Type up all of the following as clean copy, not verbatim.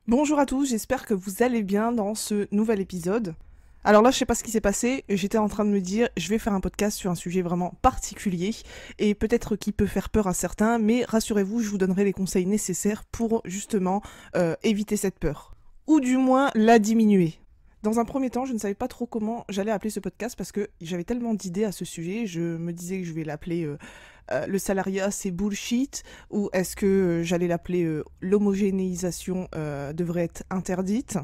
Bonjour à tous, j'espère que vous allez bien dans ce nouvel épisode. Alors là, je sais pas ce qui s'est passé, j'étais en train de me dire, je vais faire un podcast sur un sujet vraiment particulier, et peut-être qui peut faire peur à certains, mais rassurez-vous, je vous donnerai les conseils nécessaires pour justement éviter cette peur. Ou du moins la diminuer. Dans un premier temps, je ne savais pas trop comment j'allais appeler ce podcast parce que j'avais tellement d'idées à ce sujet. Je me disais que je vais l'appeler le salariat c'est bullshit, ou est-ce que j'allais l'appeler l'homogénéisation devrait être interdite,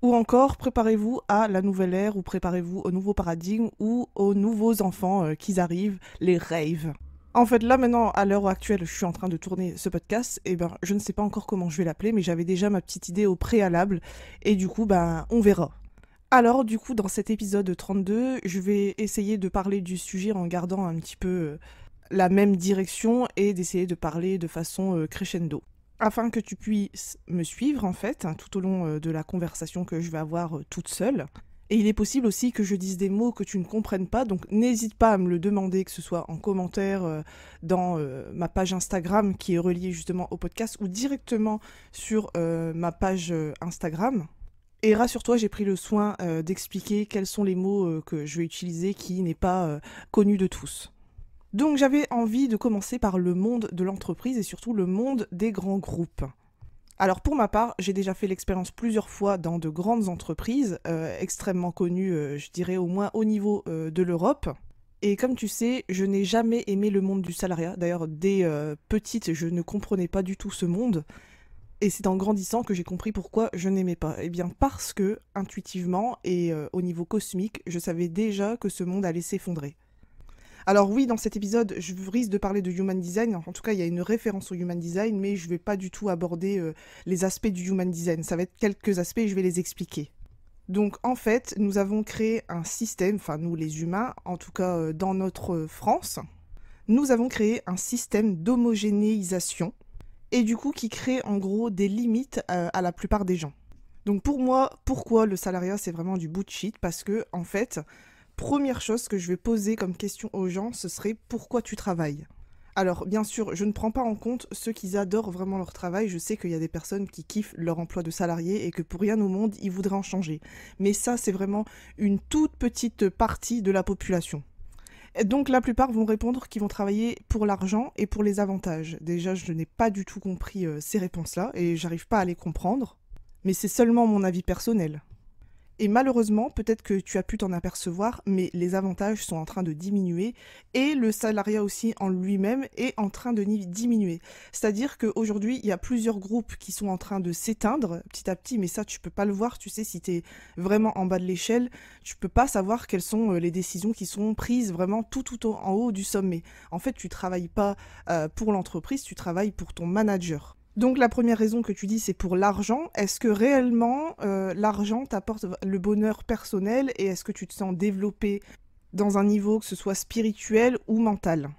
ou encore préparez-vous à la nouvelle ère, ou préparez-vous au nouveau paradigme ou aux nouveaux enfants qui arrivent, les raves. En fait, là maintenant, à l'heure actuelle, je suis en train de tourner ce podcast, et ben je ne sais pas encore comment je vais l'appeler, mais j'avais déjà ma petite idée au préalable, et du coup, ben on verra. Alors, du coup, dans cet épisode 32, je vais essayer de parler du sujet en gardant un petit peu la même direction et d'essayer de parler de façon crescendo. Afin que tu puisses me suivre, en fait, hein, tout au long de la conversation que je vais avoir toute seule. Et il est possible aussi que je dise des mots que tu ne comprennes pas, donc n'hésite pas à me le demander, que ce soit en commentaire dans ma page Instagram qui est reliée justement au podcast, ou directement sur ma page Instagram. Et rassure-toi, j'ai pris le soin d'expliquer quels sont les mots que je vais utiliser qui n'est pas connu de tous. Donc j'avais envie de commencer par le monde de l'entreprise et surtout le monde des grands groupes. Alors pour ma part, j'ai déjà fait l'expérience plusieurs fois dans de grandes entreprises, extrêmement connues, je dirais au moins au niveau de l'Europe. Et comme tu sais, je n'ai jamais aimé le monde du salariat. D'ailleurs, dès petite, je ne comprenais pas du tout ce monde. Et c'est en grandissant que j'ai compris pourquoi je n'aimais pas. Eh bien parce que, intuitivement et au niveau cosmique, je savais déjà que ce monde allait s'effondrer. Alors oui, dans cet épisode, je risque de parler de Human Design. En tout cas, il y a une référence au Human Design, mais je ne vais pas du tout aborder les aspects du Human Design. Ça va être quelques aspects et je vais les expliquer. Donc en fait, nous avons créé un système, enfin nous les humains, en tout cas dans notre France, nous avons créé un système d'homogénéisation et du coup qui crée en gros des limites à la plupart des gens. Donc pour moi, pourquoi le salariat c'est vraiment du bullshit? Parce que en fait, première chose que je vais poser comme question aux gens, ce serait pourquoi tu travailles? Alors bien sûr, je ne prends pas en compte ceux qui adorent vraiment leur travail. Je sais qu'il y a des personnes qui kiffent leur emploi de salarié et que pour rien au monde, ils voudraient en changer. Mais ça, c'est vraiment une toute petite partie de la population. Et donc la plupart vont répondre qu'ils vont travailler pour l'argent et pour les avantages. Déjà, je n'ai pas du tout compris ces réponses-là et j'arrive pas à les comprendre. Mais c'est seulement mon avis personnel. Et malheureusement, peut-être que tu as pu t'en apercevoir, mais les avantages sont en train de diminuer et le salariat aussi en lui-même est en train de diminuer. C'est-à-dire qu'aujourd'hui, il y a plusieurs groupes qui sont en train de s'éteindre petit à petit, mais ça, tu peux pas le voir. Tu sais, si tu es vraiment en bas de l'échelle, tu peux pas savoir quelles sont les décisions qui sont prises vraiment tout en haut du sommet. En fait, tu travailles pas pour l'entreprise, tu travailles pour ton manager. Donc la première raison que tu dis, c'est pour l'argent. Est-ce que réellement l'argent t'apporte le bonheur personnel et est-ce que tu te sens développé dans un niveau que ce soit spirituel ou mental?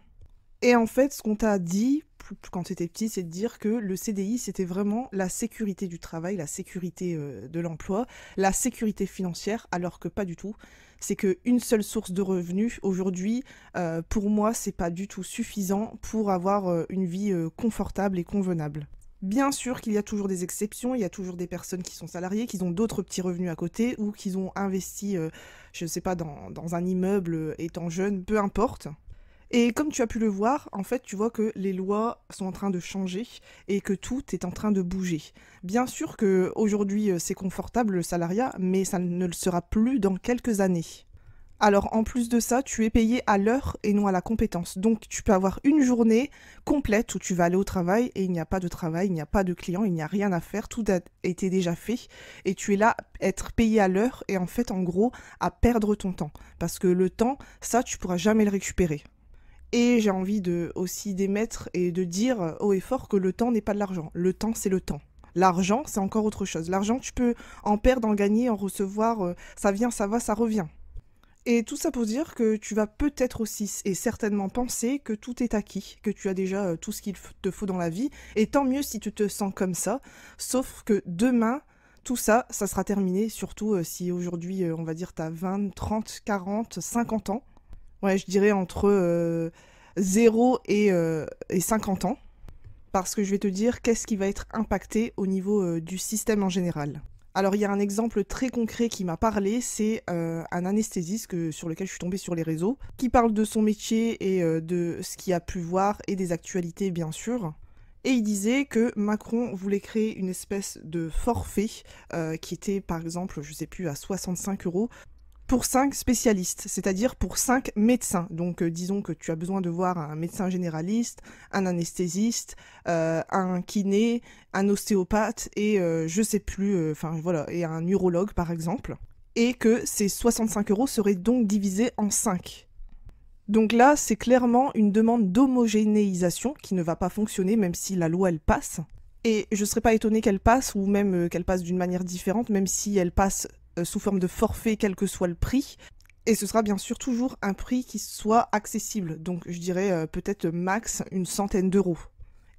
Et en fait, ce qu'on t'a dit quand tu étais petit, c'est de dire que le CDI, c'était vraiment la sécurité du travail, la sécurité de l'emploi, la sécurité financière, alors que pas du tout. C'est qu'une seule source de revenus, aujourd'hui, pour moi, c'est pas du tout suffisant pour avoir une vie confortable et convenable. Bien sûr qu'il y a toujours des exceptions, il y a toujours des personnes qui sont salariées, qui ont d'autres petits revenus à côté ou qui ont investi, je ne sais pas, dans un immeuble étant jeune, peu importe. Et comme tu as pu le voir, en fait, tu vois que les lois sont en train de changer et que tout est en train de bouger. Bien sûr que aujourd'hui c'est confortable le salariat, mais ça ne le sera plus dans quelques années. Alors en plus de ça, tu es payé à l'heure et non à la compétence. Donc tu peux avoir une journée complète où tu vas aller au travail et il n'y a pas de travail, il n'y a pas de client, il n'y a rien à faire, tout a été déjà fait et tu es là à être payé à l'heure et en fait en gros à perdre ton temps. Parce que le temps, ça tu pourras jamais le récupérer. Et j'ai envie de aussi d'émettre et de dire haut et fort que le temps n'est pas de l'argent. Le temps c'est le temps. L'argent c'est encore autre chose. L'argent tu peux en perdre, en gagner, en recevoir, ça vient, ça va, ça revient. Et tout ça pour dire que tu vas peut-être aussi et certainement penser que tout est acquis, que tu as déjà tout ce qu'il te faut dans la vie, et tant mieux si tu te sens comme ça, sauf que demain, tout ça, ça sera terminé, surtout si aujourd'hui, on va dire, t'as 20, 30, 40, 50 ans. Ouais, je dirais entre 0 et 50 ans. parce que je vais te dire qu'est-ce qui va être impacté au niveau du système en général. Alors il y a un exemple très concret qui m'a parlé, c'est un anesthésiste sur lequel je suis tombée sur les réseaux, qui parle de son métier et de ce qu'il a pu voir et des actualités bien sûr. Et il disait que Macron voulait créer une espèce de forfait qui était par exemple, je sais plus, à 65 € pour 5 spécialistes, c'est-à-dire pour 5 médecins. Donc disons que tu as besoin de voir un médecin généraliste, un anesthésiste, un kiné, un ostéopathe et je sais plus, voilà, et un urologue par exemple. Et que ces 65 € seraient donc divisés en 5. Donc là, c'est clairement une demande d'homogénéisation qui ne va pas fonctionner même si la loi elle passe. Et je ne serais pas étonnée qu'elle passe ou même qu'elle passe d'une manière différente, même si elle passe sous forme de forfait quel que soit le prix. Et ce sera bien sûr toujours un prix qui soit accessible. Donc je dirais peut-être max une centaine d'euros.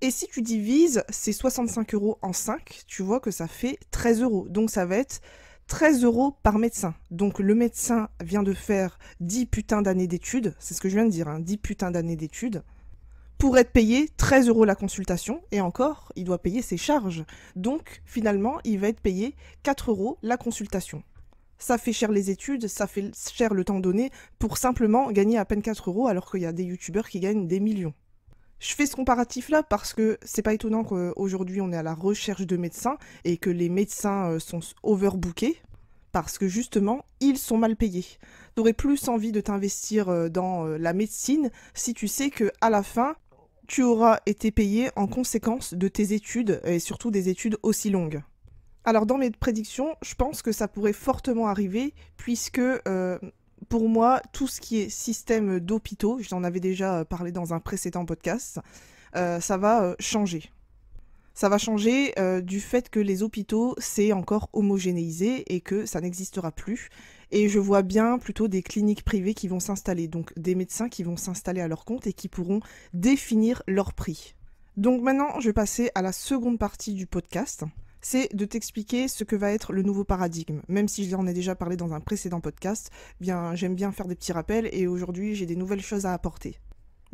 Et si tu divises ces 65 € en 5, tu vois que ça fait 13 €. Donc ça va être 13 € par médecin. Donc le médecin vient de faire 10 putains d'années d'études, c'est ce que je viens de dire, 10 putains d'années d'études, pour être payé 13 € la consultation, et encore, il doit payer ses charges. Donc finalement, il va être payé 4 € la consultation. Ça fait cher les études, ça fait cher le temps donné, pour simplement gagner à peine 4 € alors qu'il y a des youtubeurs qui gagnent des millions. Je fais ce comparatif-là parce que c'est pas étonnant qu'aujourd'hui on est à la recherche de médecins et que les médecins sont overbookés parce que justement ils sont mal payés. T'aurais plus envie de t'investir dans la médecine si tu sais que à la fin tu auras été payé en conséquence de tes études et surtout des études aussi longues. Alors dans mes prédictions, je pense que ça pourrait fortement arriver puisque pour moi, tout ce qui est système d'hôpitaux, j'en avais déjà parlé dans un précédent podcast, ça va changer. Ça va changer du fait que les hôpitaux, c'est encore homogénéisé et que ça n'existera plus. Et je vois bien plutôt des cliniques privées qui vont s'installer, donc des médecins qui vont s'installer à leur compte et qui pourront définir leur prix. Donc maintenant, je vais passer à la seconde partie du podcast. C'est de t'expliquer ce que va être le nouveau paradigme. Même si j'en ai déjà parlé dans un précédent podcast, bien, j'aime bien faire des petits rappels et aujourd'hui j'ai des nouvelles choses à apporter.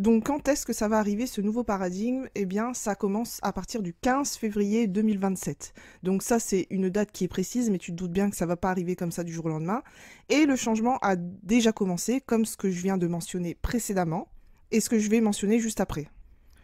Donc quand est-ce que ça va arriver ce nouveau paradigme ? Eh bien ça commence à partir du 15 février 2027. Donc ça c'est une date qui est précise mais tu te doutes bien que ça va pas arriver comme ça du jour au lendemain. Et le changement a déjà commencé comme ce que je viens de mentionner précédemment et ce que je vais mentionner juste après.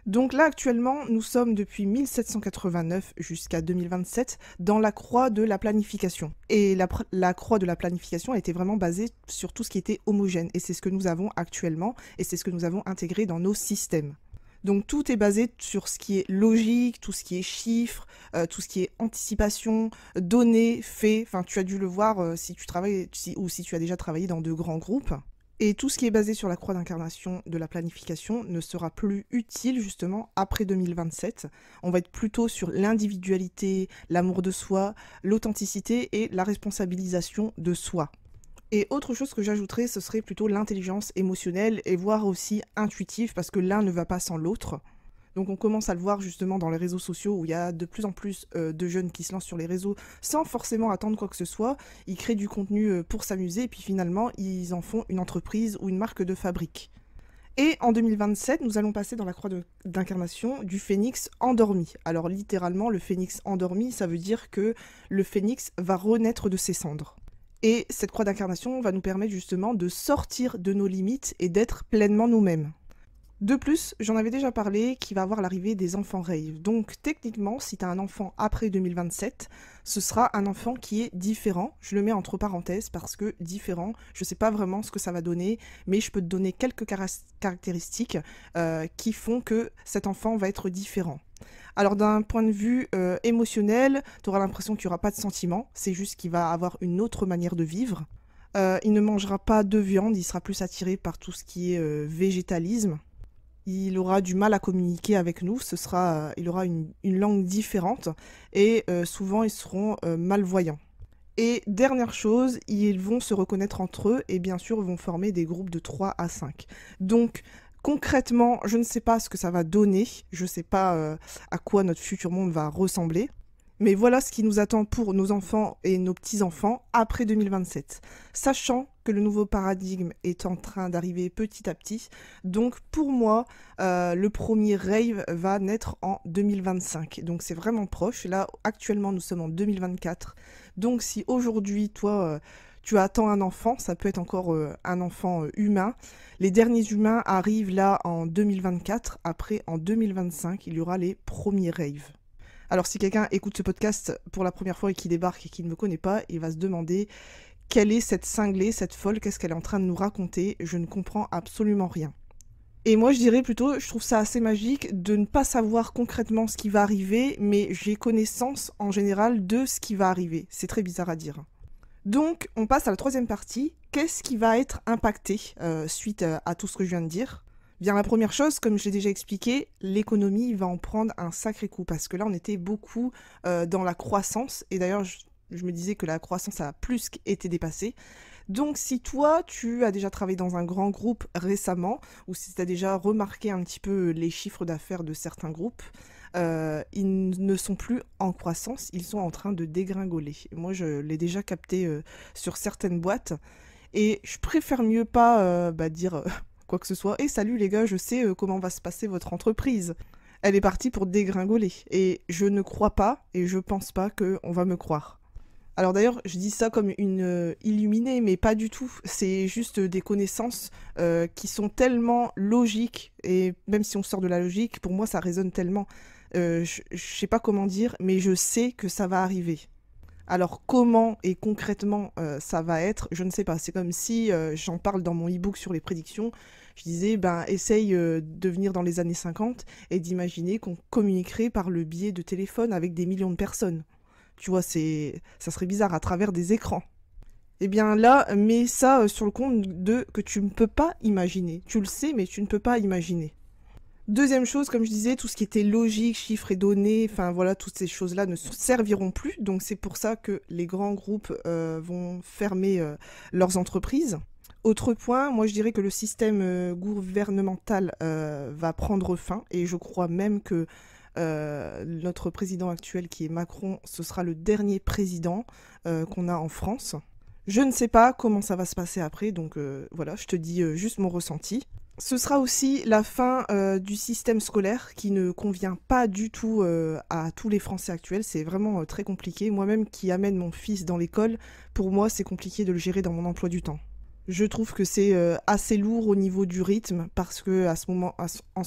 Donc là, actuellement, nous sommes depuis 1789 jusqu'à 2027 dans la croix de la planification. Et la croix de la planification a été vraiment basée sur tout ce qui était homogène. Et c'est ce que nous avons actuellement et c'est ce que nous avons intégré dans nos systèmes. Donc tout est basé sur ce qui est logique, tout ce qui est chiffres, tout ce qui est anticipation, données, faits. Enfin, tu as dû le voir si tu travailles ou si tu as déjà travaillé dans de grands groupes. Et tout ce qui est basé sur la croix d'incarnation de la planification ne sera plus utile justement après 2027. On va être plutôt sur l'individualité, l'amour de soi, l'authenticité et la responsabilisation de soi. Et autre chose que j'ajouterais, ce serait plutôt l'intelligence émotionnelle et voire aussi intuitive parce que l'un ne va pas sans l'autre. Donc on commence à le voir justement dans les réseaux sociaux où il y a de plus en plus de jeunes qui se lancent sur les réseaux sans forcément attendre quoi que ce soit. Ils créent du contenu pour s'amuser et puis finalement ils en font une entreprise ou une marque de fabrique. Et en 2027, nous allons passer dans la croix d'incarnation du phénix endormi. Alors littéralement, le phénix endormi, ça veut dire que le phénix va renaître de ses cendres. Et cette croix d'incarnation va nous permettre justement de sortir de nos limites et d'être pleinement nous-mêmes. De plus, j'en avais déjà parlé, qu'il va avoir l'arrivée des enfants rave. Donc techniquement, si tu as un enfant après 2027, ce sera un enfant qui est différent. Je le mets entre parenthèses parce que différent, je ne sais pas vraiment ce que ça va donner, mais je peux te donner quelques caractéristiques qui font que cet enfant va être différent. Alors d'un point de vue émotionnel, tu auras l'impression qu'il n'y aura pas de sentiments, c'est juste qu'il va avoir une autre manière de vivre. Il ne mangera pas de viande, il sera plus attiré par tout ce qui est végétalisme. Il aura du mal à communiquer avec nous, il aura une langue différente et souvent ils seront malvoyants. Et dernière chose, ils vont se reconnaître entre eux et bien sûr ils vont former des groupes de 3 à 5. Donc concrètement, je ne sais pas ce que ça va donner, je ne sais pas à quoi notre futur monde va ressembler, Mais voilà ce qui nous attend pour nos enfants et nos petits-enfants après 2027. Sachant que le nouveau paradigme est en train d'arriver petit à petit. Donc pour moi, le premier rave va naître en 2025. Donc c'est vraiment proche. Là, actuellement, nous sommes en 2024. Donc si aujourd'hui, toi, tu attends un enfant, ça peut être encore un enfant humain. Les derniers humains arrivent là en 2024. Après, en 2025, il y aura les premiers raves. Alors si quelqu'un écoute ce podcast pour la première fois et qui débarque et qui ne me connaît pas, il va se demander quelle est cette cinglée, cette folle, qu'est-ce qu'elle est en train de nous raconter, je ne comprends absolument rien. Et moi je dirais plutôt, je trouve ça assez magique de ne pas savoir concrètement ce qui va arriver, mais j'ai connaissance en général de ce qui va arriver. C'est très bizarre à dire. Donc on passe à la troisième partie, qu'est-ce qui va être impacté suite à tout ce que je viens de dire ? Bien, la première chose, comme je l'ai déjà expliqué, l'économie va en prendre un sacré coup parce que là, on était beaucoup dans la croissance et d'ailleurs, je me disais que la croissance a plus qu'été dépassée. Donc, si toi, tu as déjà travaillé dans un grand groupe récemment ou si tu as déjà remarqué un petit peu les chiffres d'affaires de certains groupes, ils ne sont plus en croissance, ils sont en train de dégringoler. Moi, je l'ai déjà capté sur certaines boîtes et je préfère mieux pas dire... quoi que ce soit. Et salut les gars, je sais comment va se passer votre entreprise. Elle est partie pour dégringoler. Et je ne crois pas, et je pense pas qu'on va me croire. Alors d'ailleurs, je dis ça comme une illuminée, mais pas du tout. C'est juste des connaissances qui sont tellement logiques, et même si on sort de la logique, pour moi ça résonne tellement. Je sais pas comment dire, mais je sais que ça va arriver. Alors comment et concrètement ça va être, je ne sais pas. C'est comme si j'en parle dans mon e-book sur les prédictions. Je disais, essaye de venir dans les années 50 et d'imaginer qu'on communiquerait par le biais de téléphone avec des millions de personnes. Tu vois, ça serait bizarre à travers des écrans. Eh bien là, mets ça sur le compte de que tu ne peux pas imaginer. Tu le sais, mais tu ne peux pas imaginer. Deuxième chose, comme je disais, tout ce qui était logique, chiffres et données, enfin voilà, toutes ces choses-là ne serviront plus. Donc c'est pour ça que les grands groupes vont fermer leurs entreprises. Autre point, moi je dirais que le système gouvernemental va prendre fin et je crois même que notre président actuel qui est Macron, ce sera le dernier président qu'on a en France. Je ne sais pas comment ça va se passer après, donc voilà, je te dis juste mon ressenti. Ce sera aussi la fin du système scolaire qui ne convient pas du tout à tous les Français actuels. C'est vraiment très compliqué. Moi-même qui amène mon fils dans l'école, pour moi c'est compliqué de le gérer dans mon emploi du temps. Je trouve que c'est assez lourd au niveau du rythme parce que en ce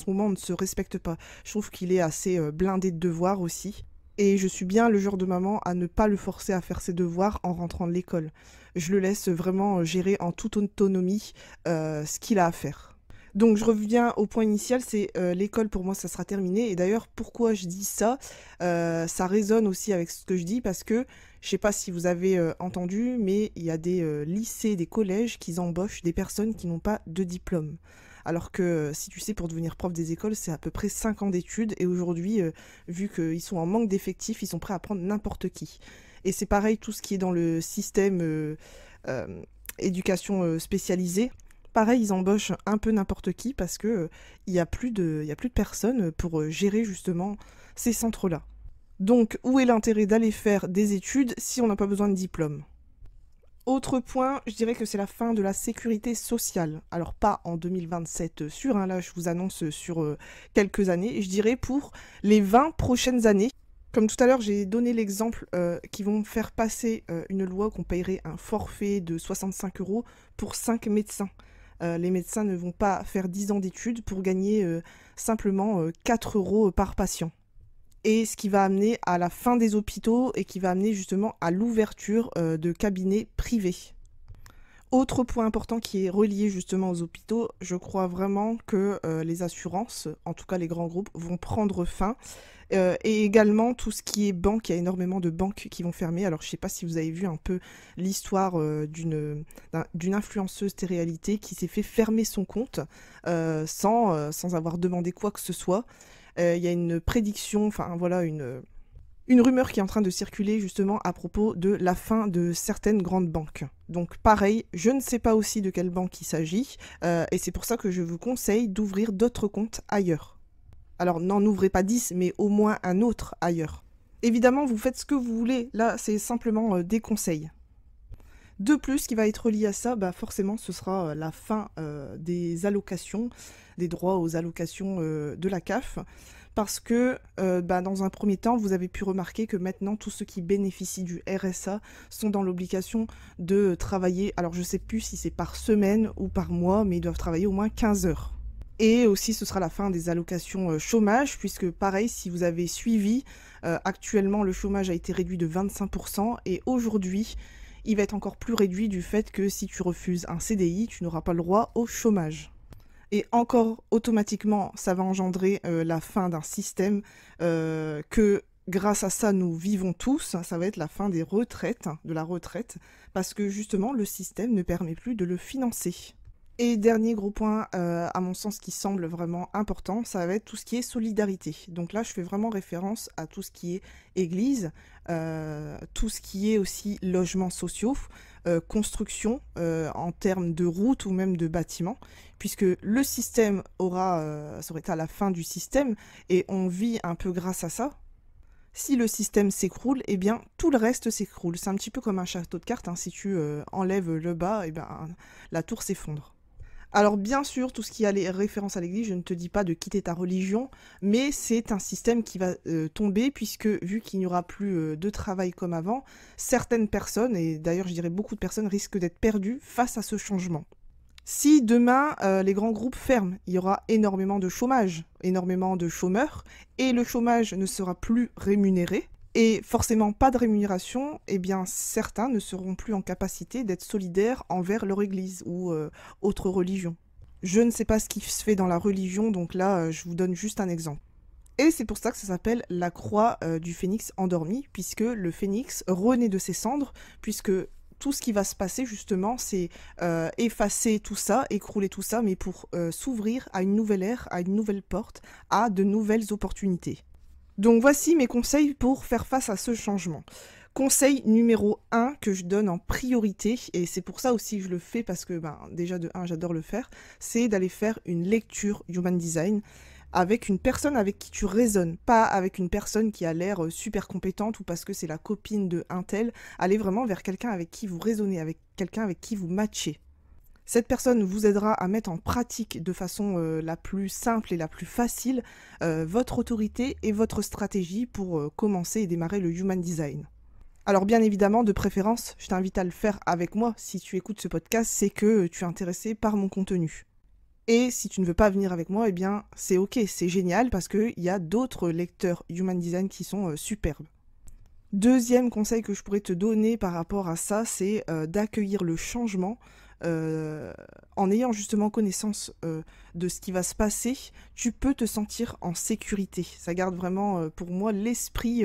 moment on ne se respecte pas. Je trouve qu'il est assez blindé de devoirs aussi. Et je suis bien le genre de maman à ne pas le forcer à faire ses devoirs en rentrant de l'école. Je le laisse vraiment gérer en toute autonomie ce qu'il a à faire. Donc je reviens au point initial, c'est l'école pour moi ça sera terminé. Et d'ailleurs pourquoi je dis ça, ça résonne aussi avec ce que je dis parce que je sais pas si vous avez entendu, mais il y a des lycées, des collèges qui embauchent des personnes qui n'ont pas de diplôme. Alors que si tu sais, pour devenir prof des écoles, c'est à peu près 5 ans d'études et aujourd'hui, vu qu'ils sont en manque d'effectifs, ils sont prêts à prendre n'importe qui. Et c'est pareil, tout ce qui est dans le système éducation spécialisée. Pareil, ils embauchent un peu n'importe qui parce que il y a plus de personnes pour gérer justement ces centres-là. Donc, où est l'intérêt d'aller faire des études si on n'a pas besoin de diplôme ? Autre point, je dirais que c'est la fin de la sécurité sociale. Alors pas en 2027 sûr, là je vous annonce sur quelques années, je dirais pour les 20 prochaines années. Comme tout à l'heure, j'ai donné l'exemple qu'ils vont faire passer une loi qu'on payerait un forfait de 65 € pour 5 médecins. Les médecins ne vont pas faire 10 ans d'études pour gagner simplement 4 € par patient. Et ce qui va amener à la fin des hôpitaux et qui va amener justement à l'ouverture de cabinets privés. Autre point important qui est relié justement aux hôpitaux, je crois vraiment que les assurances, en tout cas les grands groupes, vont prendre fin. Et également tout ce qui est banque, il y a énormément de banques qui vont fermer. Alors je ne sais pas si vous avez vu un peu l'histoire d'une influenceuse télé-réalité qui s'est fait fermer son compte sans avoir demandé quoi que ce soit. Il y a une prédiction, enfin voilà, une rumeur qui est en train de circuler justement à propos de la fin de certaines grandes banques. Donc pareil, je ne sais pas aussi de quelle banque il s'agit, et c'est pour ça que je vous conseille d'ouvrir d'autres comptes ailleurs. Alors n'en ouvrez pas 10, mais au moins un autre ailleurs. Évidemment, vous faites ce que vous voulez, là c'est simplement des conseils. De plus, ce qui va être lié à ça, bah forcément, ce sera la fin des allocations, des droits aux allocations de la CAF, parce que dans un premier temps, vous avez pu remarquer que maintenant, tous ceux qui bénéficient du RSA sont dans l'obligation de travailler, alors je ne sais plus si c'est par semaine ou par mois, mais ils doivent travailler au moins 15 heures. Et aussi, ce sera la fin des allocations chômage, puisque pareil, si vous avez suivi, actuellement, le chômage a été réduit de 25%, et aujourd'hui, il va être encore plus réduit du fait que si tu refuses un CDI, tu n'auras pas le droit au chômage. Et encore, automatiquement, ça va engendrer la fin d'un système que, grâce à ça, nous vivons tous. Ça va être la fin des retraites, de la retraite, parce que justement, le système ne permet plus de le financer. Et dernier gros point, à mon sens, qui semble vraiment important, ça va être tout ce qui est solidarité. Donc là, je fais vraiment référence à tout ce qui est église, tout ce qui est aussi logements sociaux, construction en termes de routes ou même de bâtiments, puisque le système ça aurait été à la fin du système, et on vit un peu grâce à ça. Si le système s'écroule, eh bien tout le reste s'écroule. C'est un petit peu comme un château de cartes, hein. Si tu enlèves le bas, eh bien la tour s'effondre. Alors bien sûr, tout ce qui a les références à l'église, je ne te dis pas de quitter ta religion, mais c'est un système qui va tomber, puisque vu qu'il n'y aura plus de travail comme avant, certaines personnes, et d'ailleurs je dirais beaucoup de personnes, risquent d'être perdues face à ce changement. Si demain les grands groupes ferment, il y aura énormément de chômage, énormément de chômeurs, et le chômage ne sera plus rémunéré, et forcément pas de rémunération, eh bien certains ne seront plus en capacité d'être solidaires envers leur église ou autre religion. Je ne sais pas ce qui se fait dans la religion, donc là je vous donne juste un exemple. Et c'est pour ça que ça s'appelle la croix du phénix endormi, puisque le phénix renaît de ses cendres, puisque tout ce qui va se passer justement, c'est effacer tout ça, écrouler tout ça, mais pour s'ouvrir à une nouvelle ère, à une nouvelle porte, à de nouvelles opportunités. Donc voici mes conseils pour faire face à ce changement. Conseil numéro 1 que je donne en priorité, et c'est pour ça aussi que je le fais, parce que déjà de 1 j'adore le faire, c'est d'aller faire une lecture Human Design avec une personne avec qui tu raisonnes, pas avec une personne qui a l'air super compétente ou parce que c'est la copine de un tel. Allez vraiment vers quelqu'un avec qui vous raisonnez, avec quelqu'un avec qui vous matchez. Cette personne vous aidera à mettre en pratique de façon la plus simple et la plus facile votre autorité et votre stratégie pour commencer et démarrer le Human Design. Alors bien évidemment, de préférence, je t'invite à le faire avec moi. Si tu écoutes ce podcast, c'est que tu es intéressé par mon contenu. Et si tu ne veux pas venir avec moi, eh bien c'est ok, c'est génial parce qu'il y a d'autres lecteurs Human Design qui sont superbes. Deuxième conseil que je pourrais te donner par rapport à ça, c'est d'accueillir le changement. En ayant justement connaissance de ce qui va se passer, tu peux te sentir en sécurité. Ça garde vraiment pour moi l'esprit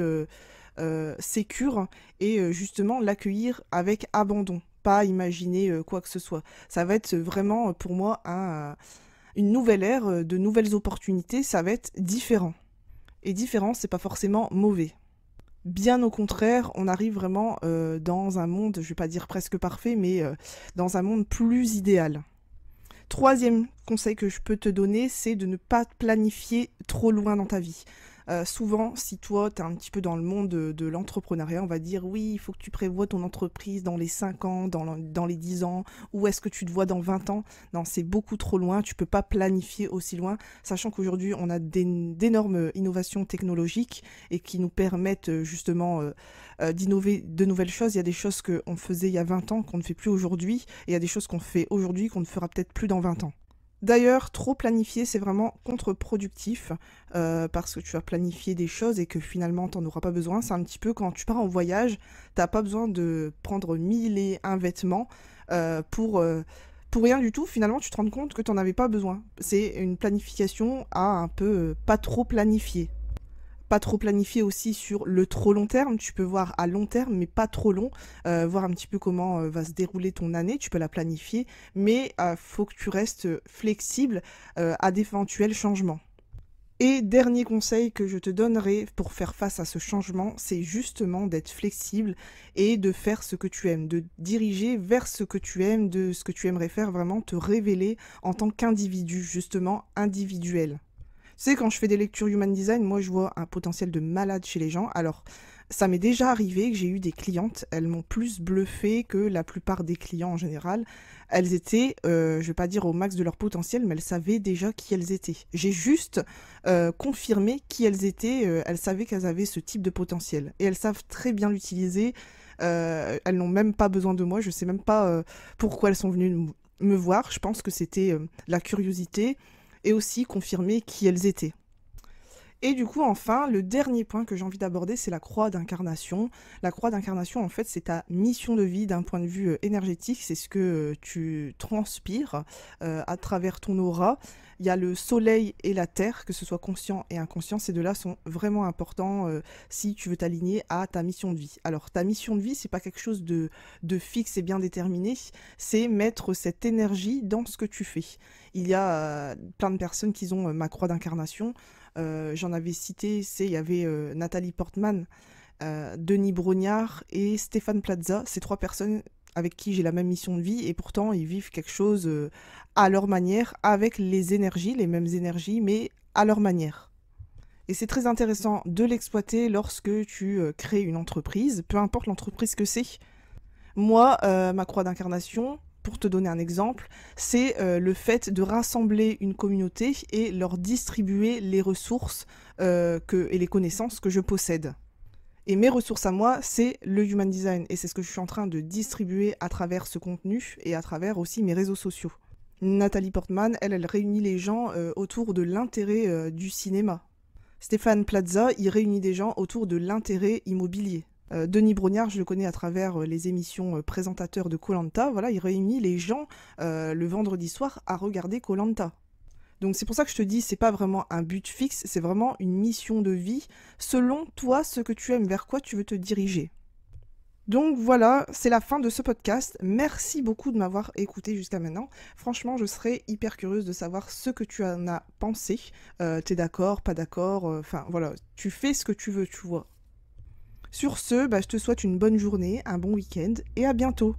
sécure et justement l'accueillir avec abandon, pas imaginer quoi que ce soit. Ça va être vraiment pour moi une nouvelle ère, de nouvelles opportunités, ça va être différent. Et différent, c'est pas forcément mauvais. Bien au contraire, on arrive vraiment dans un monde, je vais pas dire presque parfait, mais dans un monde plus idéal. Troisième conseil que je peux te donner, c'est de ne pas planifier trop loin dans ta vie. Souvent, si toi, tu es un petit peu dans le monde de l'entrepreneuriat, on va dire oui, il faut que tu prévois ton entreprise dans les 5 ans, dans les 10 ans, où est-ce que tu te vois dans 20 ans. Non, c'est beaucoup trop loin, tu peux pas planifier aussi loin, sachant qu'aujourd'hui, on a d'énormes innovations technologiques et qui nous permettent justement d'innover de nouvelles choses. Il y a des choses qu'on faisait il y a 20 ans qu'on ne fait plus aujourd'hui, et il y a des choses qu'on fait aujourd'hui qu'on ne fera peut-être plus dans 20 ans. D'ailleurs, trop planifier, c'est vraiment contre-productif parce que tu vas planifier des choses et que finalement, tu n'en auras pas besoin. C'est un petit peu quand tu pars en voyage, tu n'as pas besoin de prendre 1001 vêtements pour rien du tout. Finalement, tu te rends compte que tu n'en avais pas besoin. C'est une planification à un peu pas trop planifier. Pas trop planifier aussi sur le trop long terme, tu peux voir à long terme mais pas trop long, voir un petit peu comment va se dérouler ton année, tu peux la planifier, mais faut que tu restes flexible à d'éventuels changements. Et dernier conseil que je te donnerai pour faire face à ce changement, c'est justement d'être flexible et de faire ce que tu aimes, de diriger vers ce que tu aimes, de ce que tu aimerais faire, vraiment te révéler en tant qu'individu, justement individuel. Tu sais, quand je fais des lectures Human Design, moi je vois un potentiel de malade chez les gens. Alors, Ça m'est déjà arrivé que j'ai eu des clientes, elles m'ont plus bluffé que la plupart des clients en général. Elles étaient, je vais pas dire au max de leur potentiel, mais elles savaient déjà qui elles étaient. J'ai juste confirmé qui elles étaient, elles savaient qu'elles avaient ce type de potentiel. Et elles savent très bien l'utiliser, elles n'ont même pas besoin de moi, je sais même pas pourquoi elles sont venues me voir. Je pense que c'était la curiosité et aussi confirmer qui elles étaient. Et du coup, enfin, le dernier point que j'ai envie d'aborder, c'est la croix d'incarnation. La croix d'incarnation, en fait, c'est ta mission de vie d'un point de vue énergétique. C'est ce que tu transpires à travers ton aura. Il y a le soleil et la terre, que ce soit conscient et inconscient. Ces deux-là sont vraiment importants si tu veux t'aligner à ta mission de vie. Alors, ta mission de vie, c'est pas quelque chose de fixe et bien déterminé. C'est mettre cette énergie dans ce que tu fais. Il y a plein de personnes qui ont ma croix d'incarnation. J'en avais cité, il y avait Nathalie Portman, Denis Brognard et Stéphane Plaza. Ces 3 personnes avec qui j'ai la même mission de vie et pourtant ils vivent quelque chose à leur manière, avec les énergies, les mêmes énergies, mais à leur manière. Et c'est très intéressant de l'exploiter lorsque tu crées une entreprise, peu importe l'entreprise que c'est. Moi, ma croix d'incarnation, pour te donner un exemple, c'est le fait de rassembler une communauté et leur distribuer les ressources et les connaissances que je possède. Et mes ressources à moi, c'est le Human Design. Et c'est ce que je suis en train de distribuer à travers ce contenu et à travers aussi mes réseaux sociaux. Nathalie Portman, elle réunit les gens autour de l'intérêt du cinéma. Stéphane Plaza, il réunit des gens autour de l'intérêt immobilier. Denis Brognard, je le connais à travers les émissions présentateurs de koh. Voilà, il réunit les gens le vendredi soir à regarder koh. Donc c'est pour ça que je te dis, c'est pas vraiment un but fixe, c'est vraiment une mission de vie selon toi, ce que tu aimes, vers quoi tu veux te diriger. Donc voilà, c'est la fin de ce podcast. Merci beaucoup de m'avoir écouté jusqu'à maintenant. Franchement, je serais hyper curieuse de savoir ce que tu en as pensé. T'es d'accord, pas d'accord, enfin voilà, tu fais ce que tu veux, tu vois. Sur ce, je te souhaite une bonne journée, un bon week-end et à bientôt.